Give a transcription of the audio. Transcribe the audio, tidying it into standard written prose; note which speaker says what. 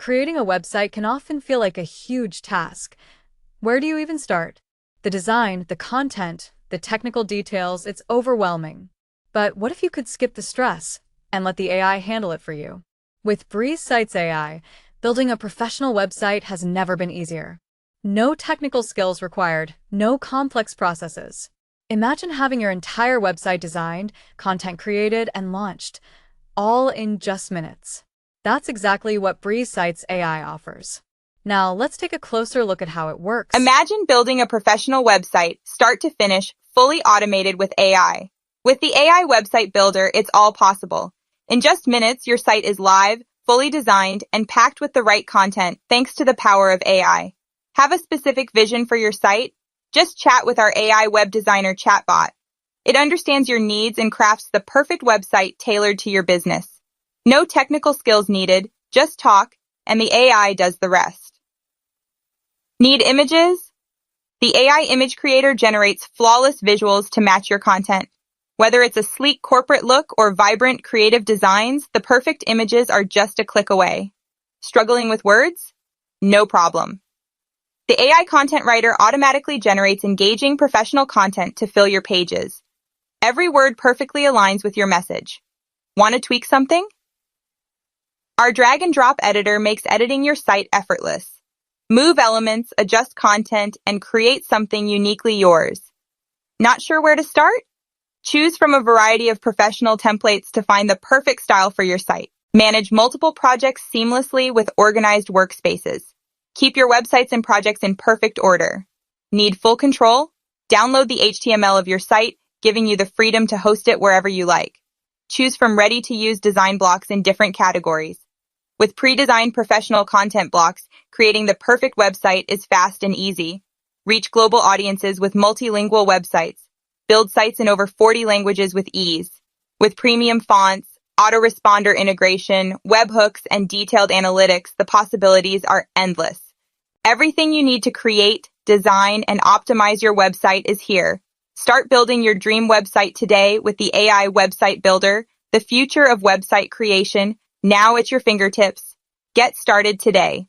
Speaker 1: Creating a website can often feel like a huge task. Where do you even start? The design, the content, the technical details, it's overwhelming. But what if you could skip the stress and let the AI handle it for you? With Breeze Sites AI, building a professional website has never been easier. No technical skills required, no complex processes. Imagine having your entire website designed, content created, and launched, all in just minutes. That's exactly what Breeze Sites AI offers. Now, let's take a closer look at how it works.
Speaker 2: Imagine building a professional website, start to finish, fully automated with AI. With the AI Website Builder, it's all possible. In just minutes, your site is live, fully designed, and packed with the right content thanks to the power of AI. Have a specific vision for your site? Just chat with our AI Web Designer chatbot. It understands your needs and crafts the perfect website tailored to your business. No technical skills needed, just talk, and the AI does the rest. Need images? The AI Image Creator generates flawless visuals to match your content. Whether it's a sleek corporate look or vibrant creative designs, the perfect images are just a click away. Struggling with words? No problem. The AI Content Writer automatically generates engaging professional content to fill your pages. Every word perfectly aligns with your message. Want to tweak something? Our drag and drop editor makes editing your site effortless. Move elements, adjust content, and create something uniquely yours. Not sure where to start? Choose from a variety of professional templates to find the perfect style for your site. Manage multiple projects seamlessly with organized workspaces. Keep your websites and projects in perfect order. Need full control? Download the HTML of your site, giving you the freedom to host it wherever you like. Choose from ready-to-use design blocks in different categories. With pre-designed professional content blocks, creating the perfect website is fast and easy. Reach global audiences with multilingual websites. Build sites in over 40 languages with ease. With premium fonts, autoresponder integration, webhooks, and detailed analytics, the possibilities are endless. Everything you need to create, design, and optimize your website is here. Start building your dream website today with the AI Website Builder, the future of website creation, now at your fingertips. Get started today.